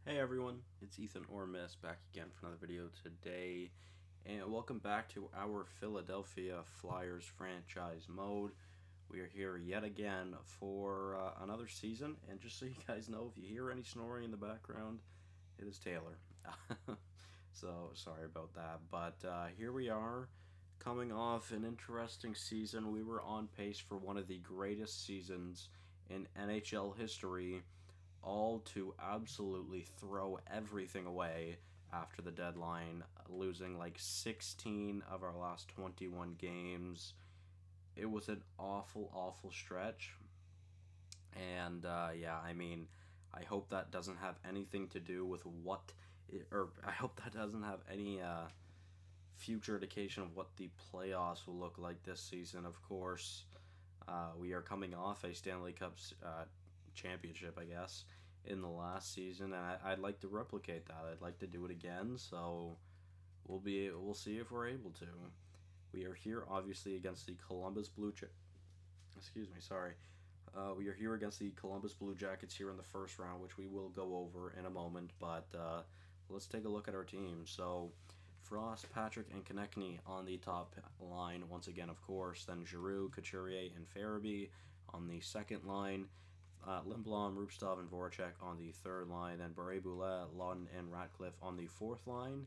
Hey everyone, it's Ethan or Miss back again for another video today, and welcome back to our Philadelphia Flyers franchise mode. We are here yet again for another season, and just so you guys know, if you hear any snoring in the background, it is Taylor. So sorry about that, but here we are, coming off an interesting season. We were on pace for one of the greatest seasons in NHL history, all to absolutely throw everything away after the deadline, losing like 16 of our last 21 games. It was an awful, awful stretch. And yeah, I mean, I hope that doesn't have anything to do with or I hope that doesn't have any future indication of what the playoffs will look like this season. Of course, we are coming off a Stanley Cup championship, I guess, in the last season, and I'd like to replicate that. I'd like to do it again. So we'll see if we're able to. We are here obviously against the Columbus Blue Excuse me, sorry. We are here against the Columbus Blue Jackets here in the first round, which we will go over in a moment. But let's take a look at our team. So Frost, Patrick, and Konechny on the top line once again, of course. Then Giroux, Couturier, and Farabee on the second line. Lindblom, Rupstov, and Voracek on the third line. Then Bure-Boulet, Lawton, and Ratcliffe on the fourth line.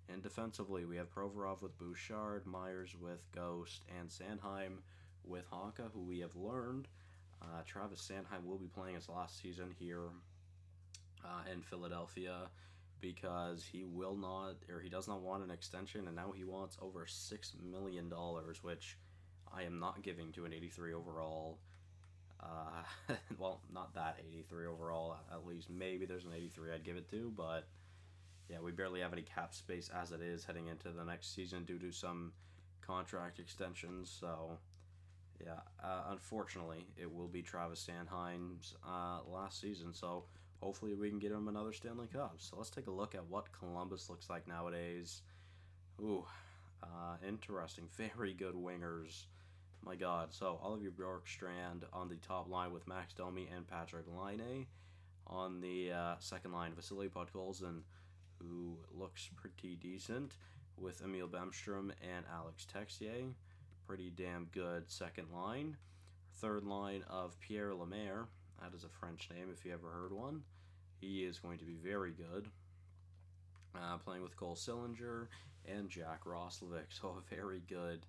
And defensively, we have Provorov with Bouchard, Myers with Ghost, and Sanheim with Honka, who we have learned Travis Sanheim will be playing his last season here in Philadelphia because he does not want an extension, and now he wants over $6 million, which I am not giving to an 83 overall. Well, not that 83 overall. At least maybe there's an 83 I'd give it to, but yeah, we barely have any cap space as it is heading into the next season due to some contract extensions. So yeah, unfortunately, it will be Travis Sanheim's last season. So hopefully we can get him another Stanley Cup. So let's take a look at what Columbus looks like nowadays. Ooh, interesting. Very good wingers. My God. So Olivier Bjorkstrand on the top line with Max Domi and Patrick Laine. On the second line, Vasily Podkolzin, who looks pretty decent, with Emil Bemstrom and Alex Texier. Pretty damn good second line. Third line of Pierre Lemaire. That is a French name if you ever heard one. He is going to be very good. Playing with Cole Sillinger and Jack Roslovic. So a very good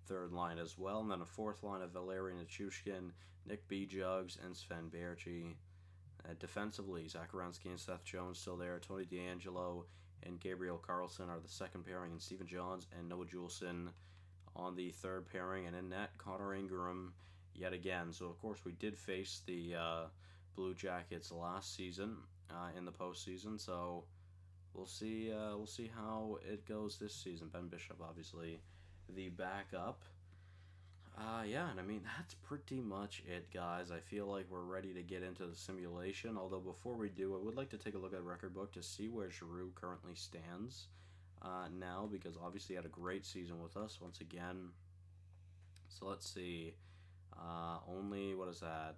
third line as well. And then a fourth line of Valerian Nichushkin, Nick Bjugs, and Sven Baertschi. Defensively, Zach Werenski and Seth Jones still there. Tony DeAngelo and Gabriel Carlson are the second pairing, and Stephen Johns and Noah Juleson on the third pairing, and in net, Connor Ingram yet again. So, of course, we did face the Blue Jackets last season in the postseason, so we'll see how it goes this season. Ben Bishop, obviously, the backup. Yeah, and I mean, that's pretty much it, guys. I feel like we're ready to get into the simulation, although before we do, I would like to take a look at record book to see where Giroux currently stands now, because obviously he had a great season with us once again. So let's see. Only, what is that?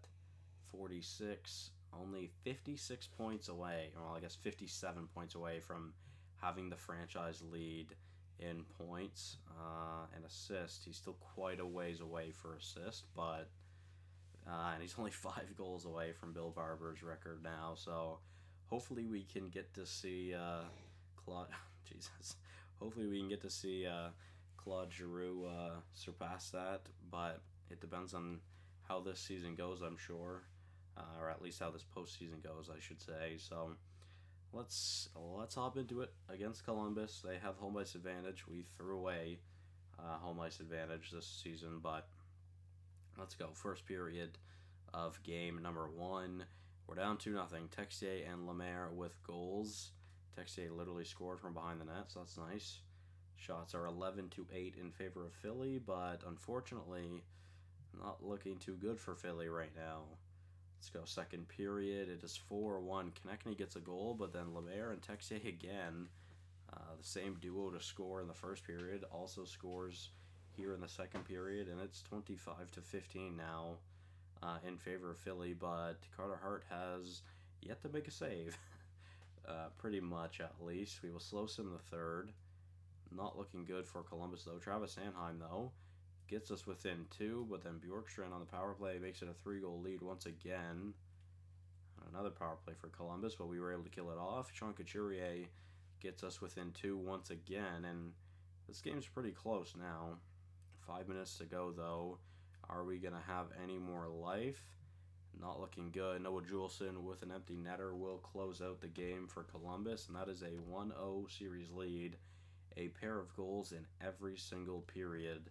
46. Only 56 points away. Well, I guess 57 points away from having the franchise lead in points and assist. He's still quite a ways away for assist, but and he's only 5 goals away from Bill Barber's record now. So hopefully we can get to see Claude. Jesus. Hopefully we can get to see Claude Giroux surpass that, but it depends on how this season goes, I'm sure, or at least how this postseason goes, I should say. So let's hop into it against Columbus. They have home ice advantage. We threw away home ice advantage this season, but let's go. First period of game number 1. We're down 2-0. Texier and Lemaire with goals. Texier literally scored from behind the net, so that's nice. Shots are 11-8 in favor of Philly, but unfortunately, not looking too good for Philly right now. Let's go second period. It is 4-1. Konechny gets a goal, but then Lemaire and Texier again, the same duo to score in the first period, also scores here in the second period, and it's 25-15 now in favor of Philly, but Carter Hart has yet to make a save. pretty much at least. We will slow sim the third. Not looking good for Columbus though. Travis Sanheim though gets us within 2, but then Bjorkstrand on the power play makes it a 3-goal lead once again. Another power play for Columbus, but we were able to kill it off. Sean Couturier gets us within 2 once again, and this game's pretty close now. 5 minutes to go though. Are we going to have any more life? Not looking good. Noah Juleson with an empty netter will close out the game for Columbus, and that is a 1-0 series lead. A pair of goals in every single period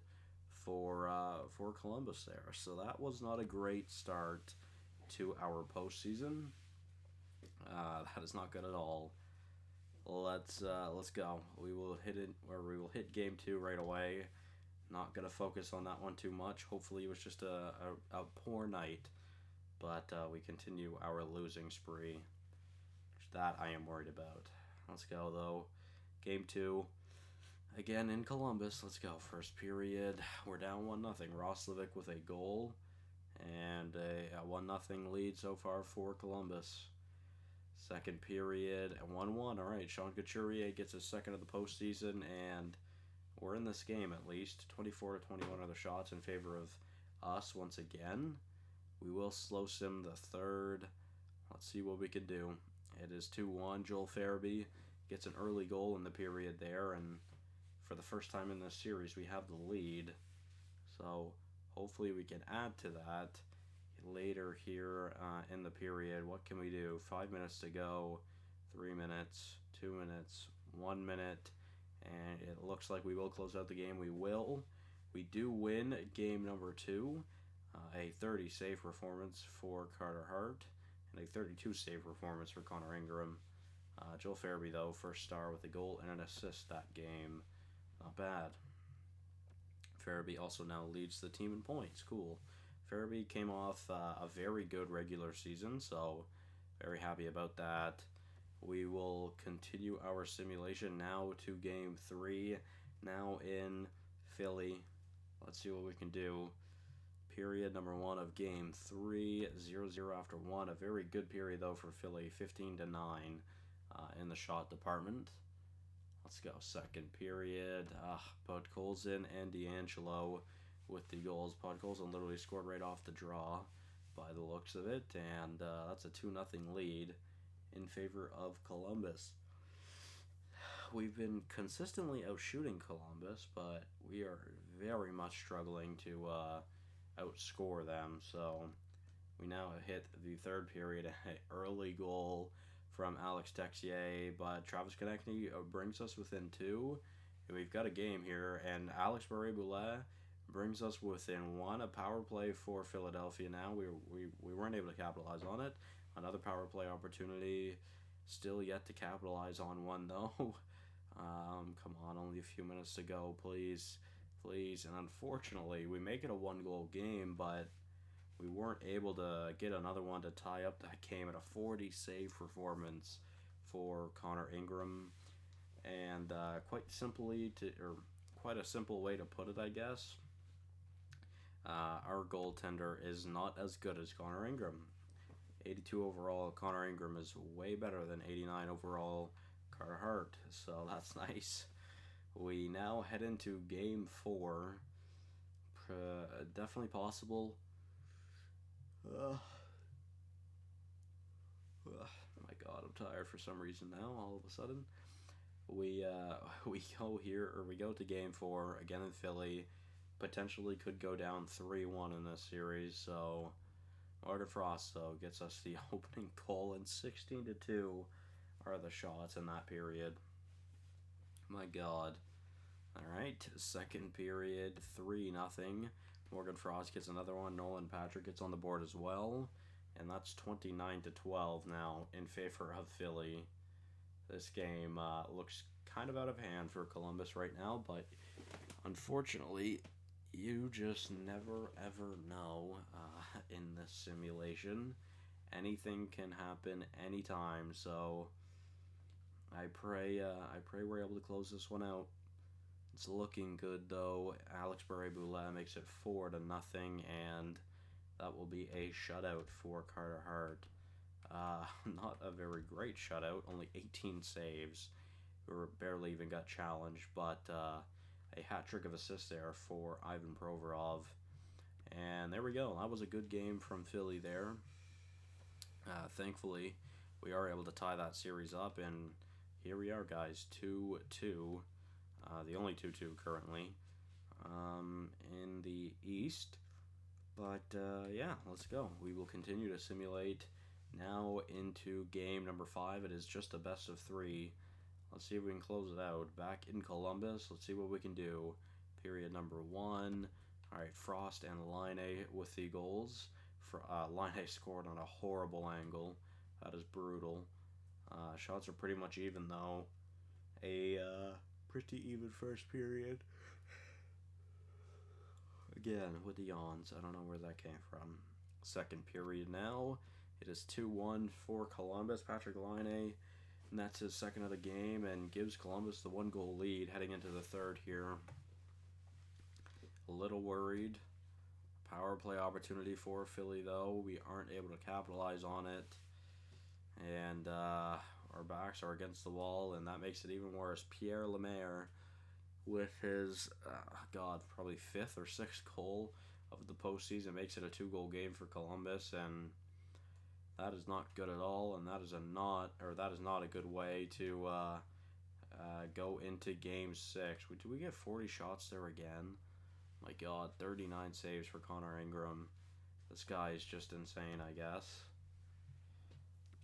for Columbus there. So that was not a great start to our postseason. That is not good at all. Let's go. We will hit game 2 right away. Not gonna focus on that one too much. Hopefully it was just a poor night, but we continue our losing spree. That I am worried about. Let's go though. Game 2. Again in Columbus. Let's go. First period. We're down 1-0. Roslovic with a goal. And a 1-0 lead so far for Columbus. Second period, 1-1. All right, Sean Couturier gets his second of the postseason, and we're in this game at least. 24-21 are the shots in favor of us once again. We will slow sim the third. Let's see what we can do. It is 2-1. Joel Farabee gets an early goal in the period there, and for the first time in this series, we have the lead. So hopefully we can add to that later here in the period. What can we do? 5 minutes to go, 3 minutes, 2 minutes, 1 minute, and it looks like we will close out the game. We will. We do win game number 2. A 30 save performance for Carter Hart and a 32 save performance for Connor Ingram. Joel Farabee, though, first star with a goal and an assist that game. Not bad. Farabee also now leads the team in points. Cool. Farabee came off a very good regular season, so very happy about that. We will continue our simulation now to game 3, now in Philly. Let's see what we can do. Period number 1 of game 3, 0-0 after 1. A very good period, though, for Philly, 15-9 in the shot department. Let's go. Second period. Podkolzin and D'Angelo with the goals. Podkolzin literally scored right off the draw by the looks of it, and that's a 2-0 lead in favor of Columbus. We've been consistently outshooting Columbus, but we are very much struggling to outscore them. So we now hit the third period, an early goal from Alex Texier, but Travis Konechny brings us within 2, and we've got a game here, and Alex Barré-Boulet brings us within 1. A power play for Philadelphia now. We weren't able to capitalize on it. Another power play opportunity, still yet to capitalize on one, though. Come on, only a few minutes to go, please. Please. And unfortunately, we make it a 1-goal game, but we weren't able to get another one to tie up that game at a 40 save performance for Connor Ingram. And quite a simple way to put it, I guess. Our goaltender is not as good as Connor Ingram. 82 overall, Connor Ingram is way better than 89 overall Carter Hart, so that's nice. We now head into game 4. Definitely possible. My God, I'm tired for some reason now. All of a sudden, we go to game 4 again in Philly. Potentially could go down 3-1 in this series. So Martin Frost though gets us the opening goal, and 16-2 are the shots in that period. My God. Alright, second period, 3-0. Morgan Frost gets another one. Nolan Patrick gets on the board as well. And that's 29-12 now in favor of Philly. This game looks kind of out of hand for Columbus right now, but unfortunately, you just never ever know in this simulation. Anything can happen anytime, so I pray we're able to close this one out. It's looking good though. Alex Barré-Boulet makes it 4-0, and that will be a shutout for Carter Hart. Not a very great shutout, only 18 saves. We barely even got challenged, but a hat trick of assists there for Ivan Provorov. And there we go. That was a good game from Philly there. Thankfully, we are able to tie that series up, and here we are, guys, 2-2. The only 2-2 currently in the East. But yeah, let's go. We will continue to simulate now into game number 5. It is just a best of 3. Let's see if we can close it out. Back in Columbus, let's see what we can do. Period number 1. All right, Frost and Laine with the goals. Laine scored on a horrible angle. That is brutal. Shots are pretty much even, though. A pretty even first period. Again, with the yawns. I don't know where that came from. Second period now. It is 2-1 for Columbus. Patrick Laine, and that's his second of the game, and gives Columbus the 1-goal lead heading into the third here. A little worried. Power play opportunity for Philly, though. We aren't able to capitalize on it. And our backs are against the wall, and that makes it even worse. Pierre Lemaire with his, probably 5th or 6th goal of the postseason makes it a 2-goal game for Columbus, and that is not good at all, and that is not a good way to go into Game 6. Do we get 40 shots there again? My God, 39 saves for Connor Ingram. This guy is just insane, I guess.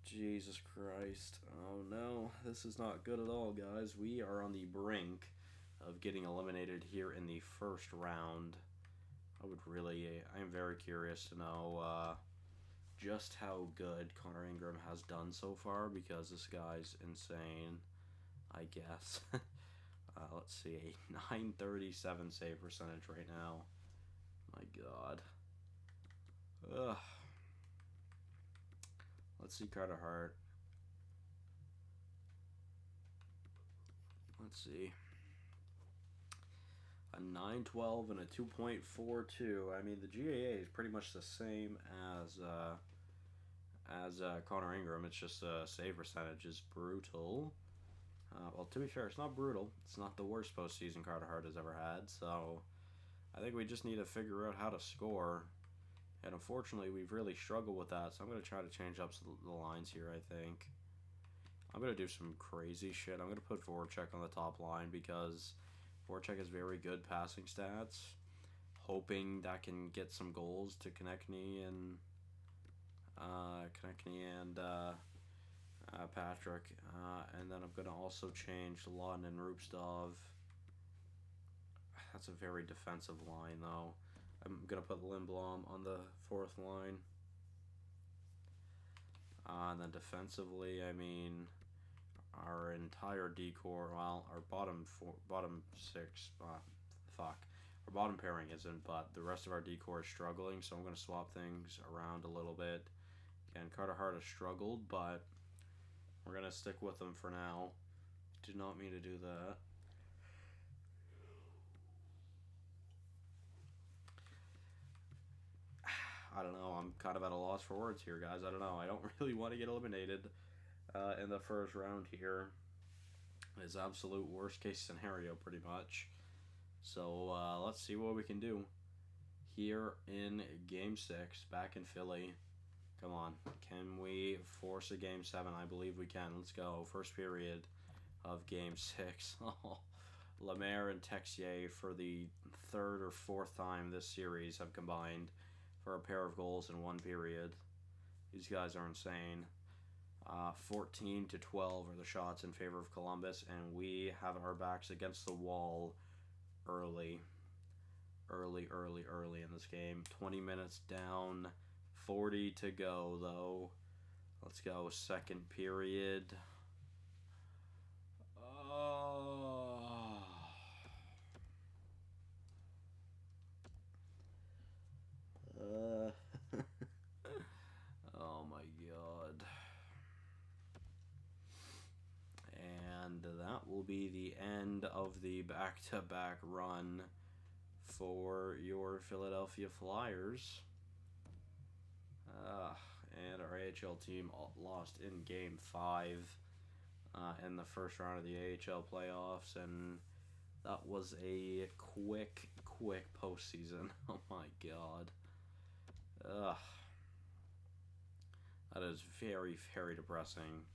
Jesus Christ. Oh no, this is not good at all, guys. We are on the brink of getting eliminated here in the first round. I'm very curious to know just how good Connor Ingram has done so far, because this guy's insane, I guess. Let's see, a 937 save percentage right now. My God. Ugh. Let's see Carter Hart. Let's see. A 912 and a 2.42. I mean, the GAA is pretty much the same as Connor Ingram. It's just save percentage is brutal. Well, to be fair, it's not brutal. It's not the worst postseason Carter Hart has ever had. So I think we just need to figure out how to score. And unfortunately, we've really struggled with that. So I'm going to try to change up the lines here, I think. I'm going to do some crazy shit. I'm going to put Voracek on the top line, because Voracek has very good passing stats. Hoping that can get some goals to Konechny and Patrick. And then I'm going to also change Lawton and Rupstov. That's a very defensive line, though. I'm going to put Lindblom on the 4th line. And then defensively, I mean, our entire decor, well, our bottom 6, our bottom pairing isn't, but the rest of our decor is struggling, so I'm going to swap things around a little bit. Again, Carter Hart has struggled, but we're going to stick with him for now. Did not mean to do that. I don't know. I'm kind of at a loss for words here, guys. I don't know. I don't really want to get eliminated in the first round here. It's absolute worst case scenario, pretty much. So let's see what we can do here in Game 6, back in Philly. Come on. Can we force a Game 7? I believe we can. Let's go. First period of Game 6. Lemaire and Texier, for the 3rd or 4th time this series, have combined for a pair of goals in one period. These guys are insane. 14-12 are the shots in favor of Columbus, and we have our backs against the wall early in this game. 20 minutes down, 40 to go, though. Let's go, second period. Oh my God. And that will be the end of the back-to-back run for your Philadelphia Flyers. and our AHL team lost in Game 5 in the first round of the AHL playoffs, and that was a quick postseason. Oh my god. Ugh. That is very, very depressing.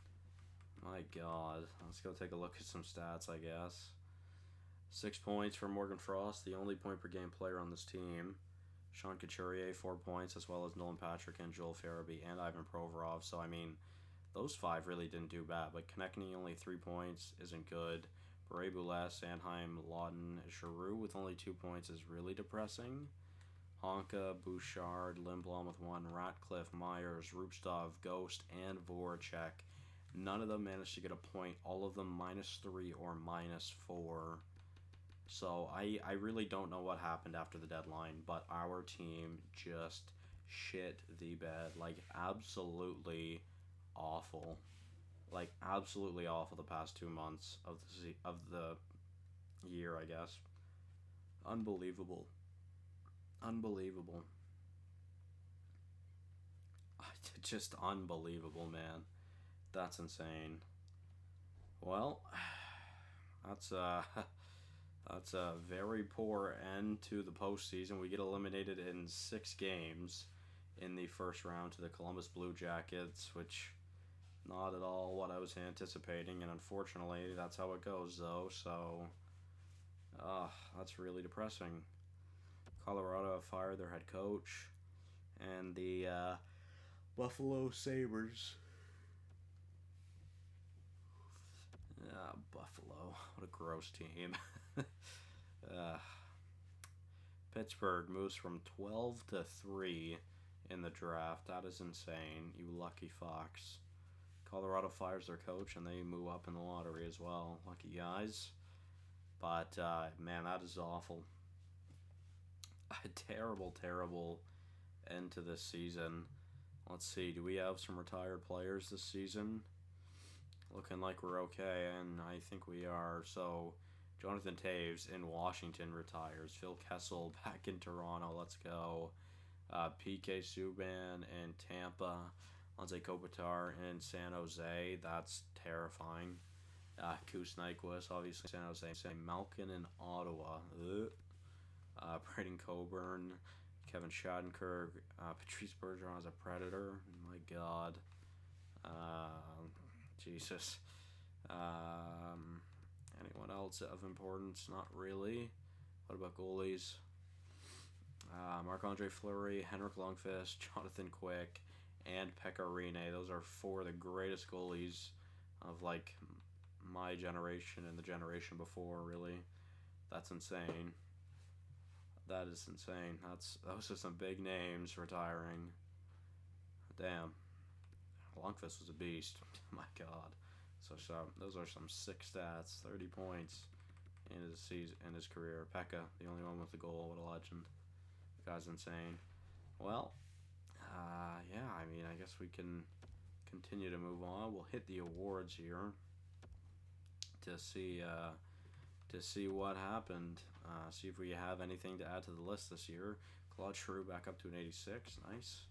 My god. Let's go take a look at some stats, I guess. 6 points for Morgan Frost, the only point per game player on this team. Sean Couturier, 4 points, as well as Nolan Patrick and Joel Farabee and Ivan Provorov. So, I mean, those 5 really didn't do bad, but Konechny only 3 points isn't good. Beret Boulez, Sanheim, Lawton, Giroux with only 2 points is really depressing. Honka, Bouchard, Lindblom with 1, Ratcliffe, Myers, Rupstov, Ghost, and Voracek. None of them managed to get a point. All of them -3 or -4. So I really don't know what happened after the deadline, but our team just shit the bed. Like, absolutely awful. Like, absolutely awful the past 2 months of the year, I guess. Unbelievable. Unbelievable. Just unbelievable, man. That's insane. Well, that's a very poor end to the postseason. We get eliminated in 6 games in the first round to the Columbus Blue Jackets, which not at all what I was anticipating, and unfortunately that's how it goes though. So that's really depressing. Colorado have fired their head coach, and the Buffalo Sabres. Buffalo, what a gross team. Pittsburgh moves from 12 to 3 in the draft. That is insane. You lucky fox. Colorado fires their coach and they move up in the lottery as well. Lucky guys. But man, that is awful. A terrible end to this season. Let's see, do we have some retired players this season? Looking like we're okay, and I think we are. So, Jonathan Toews in Washington retires. Phil Kessel back in Toronto. Let's go. PK Subban in Tampa. Anze Kopitar in San Jose. That's terrifying. Koos Nyquist, obviously San Jose. Malkin in Ottawa. Braden Coburn. Kevin Shattenkirk. Patrice Bergeron as a Predator. My God. Jesus. Anyone else of importance? Not really. What about goalies? Marc-Andre Fleury, Henrik Lundqvist, Jonathan Quick, and Pekka Rinne. Those are 4 of the greatest goalies of, like, my generation and the generation before, really. That's insane. That is insane. Those are some big names retiring. Damn. Lundqvist was a beast. My God. So those are some sick stats. 30 points in his season, in his career. Pekka, the only one with a goal. What a legend. The guy's insane. Well, yeah. I mean, I guess we can continue to move on. We'll hit the awards here to see what happened. See if we have anything to add to the list this year. Claude Giroux back up to an 86. Nice.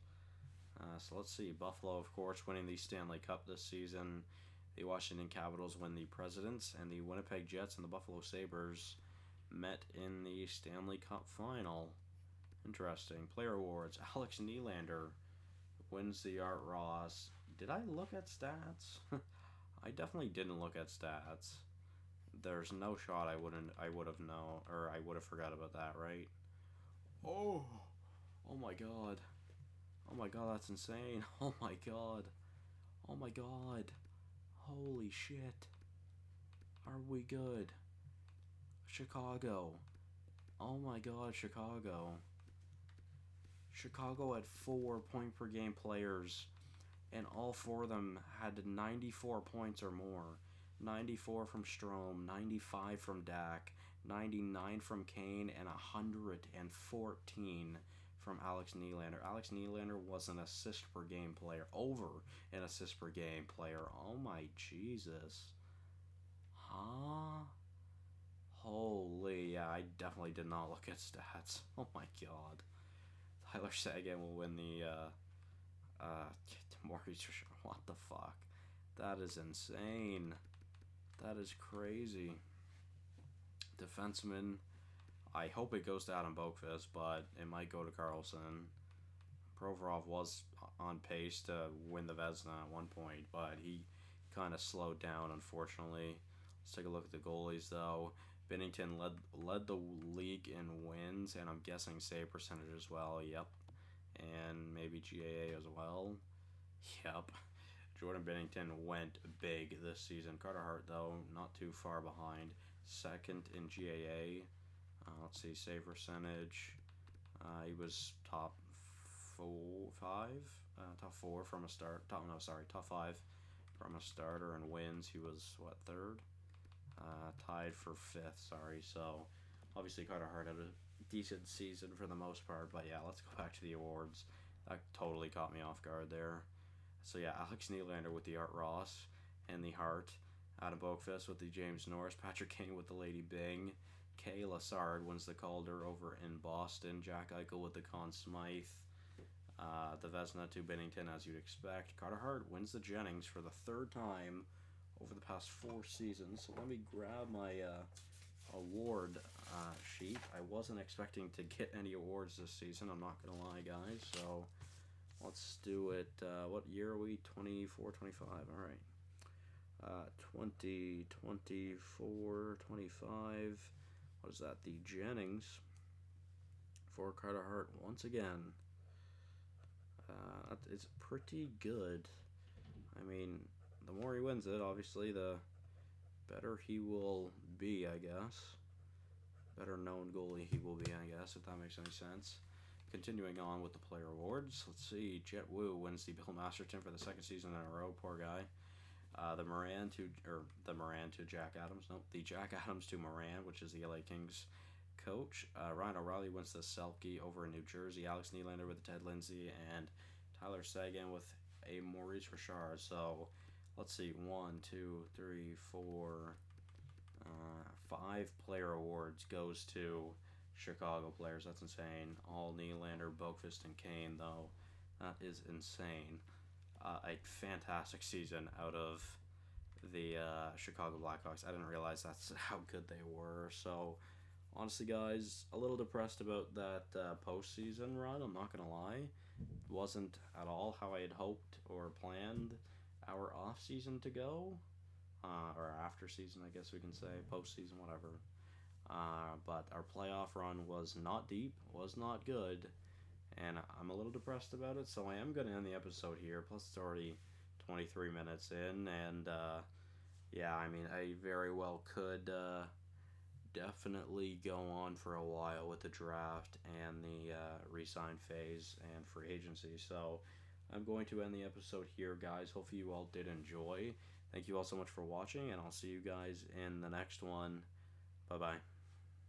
So let's see. Buffalo, of course, winning the Stanley Cup this season. The Washington Capitals win the Presidents, and the Winnipeg Jets and the Buffalo Sabres met in the Stanley Cup final. Interesting. Player awards. Alex Nylander wins the Art Ross. Did I look at stats? I definitely didn't look at stats. There's no shot I would have known, or I would have forgot about that, right? Oh my God. Oh my God, that's insane. Oh my God. Oh my God. Holy shit. Are we good? Chicago. Oh my God, Chicago. Chicago had 4 point per game players, and all 4 of them had 94 points or more. 94 from Strome, 95 from Dak, 99 from Kane, and 114 from Alex Nylander. Alex Nylander was an assist per game player, over an assist per game player. Oh my Jesus. Huh? Holy, yeah, I definitely did not look at stats. Oh my God. Tyler Seguin will win the Maurice Richard, what the fuck? That is insane. That is crazy. Defenseman, I hope it goes to Adam Boqvist, but it might go to Carlson. Provorov was on pace to win the Vezina at one point, but he kind of slowed down, unfortunately. Let's take a look at the goalies, though. Binnington led the league in wins, and I'm guessing save percentage as well. Yep. And maybe GAA as well. Yep. Jordan Binnington went big this season. Carter Hart, though, not too far behind. Second in GAA. Let's see, save percentage. He was top four from a start. Top five from a starter. And wins, he was what, third? Tied for fifth. Sorry. So obviously Carter Hart had a decent season for the most part. But yeah, let's go back to the awards. That totally caught me off guard there. So yeah, Alex Nylander with the Art Ross and the Hart. Adam Boqvist with the James Norris. Patrick Kane with the Lady Byng. Kay Lassard wins the Calder over in Boston. Jack Eichel with the Conn Smythe. The Vezina to Binnington, as you'd expect. Carter Hart wins the Jennings for the third time over the past 4 seasons. So let me grab my award sheet. I wasn't expecting to get any awards this season, I'm not going to lie, guys. So let's do it. What year are we? 24, 25. All right. 20, 24, 25. What is that? The Jennings for Carter Hart once again. It's pretty good. I mean, the more he wins it, obviously, the better he will be, I guess. Better known goalie he will be, I guess, if that makes any sense. Continuing on with the player awards, let's see. Jet Wu wins the Bill Masterton for the second season in a row. Poor guy. The Jack Adams. Nope, the Jack Adams to Moran, which is the LA Kings coach. Ryan O'Reilly wins the Selke over in New Jersey. Alex Nylander with the Ted Lindsay, and Tyler Seguin with a Maurice Richard. So let's see, 1, 2, 3, 4, 5 player awards goes to Chicago players. That's insane. All Nylander, Boqvist, and Kane, though. That is insane. A fantastic season out of the Chicago Blackhawks. I didn't realize that's how good they were. So, honestly, guys, a little depressed about that postseason run. I'm not going to lie. It wasn't at all how I had hoped or planned our off-season to go. Or after-season, I guess we can say. Postseason, whatever. But our playoff run was not deep, was not good, and I'm a little depressed about it, so I am going to end the episode here. Plus, it's already 23 minutes in, and yeah, I mean, I very well could definitely go on for a while with the draft and the re-sign phase and free agency. So I'm going to end the episode here, guys. Hopefully you all did enjoy. Thank you all so much for watching, and I'll see you guys in the next one. Bye-bye.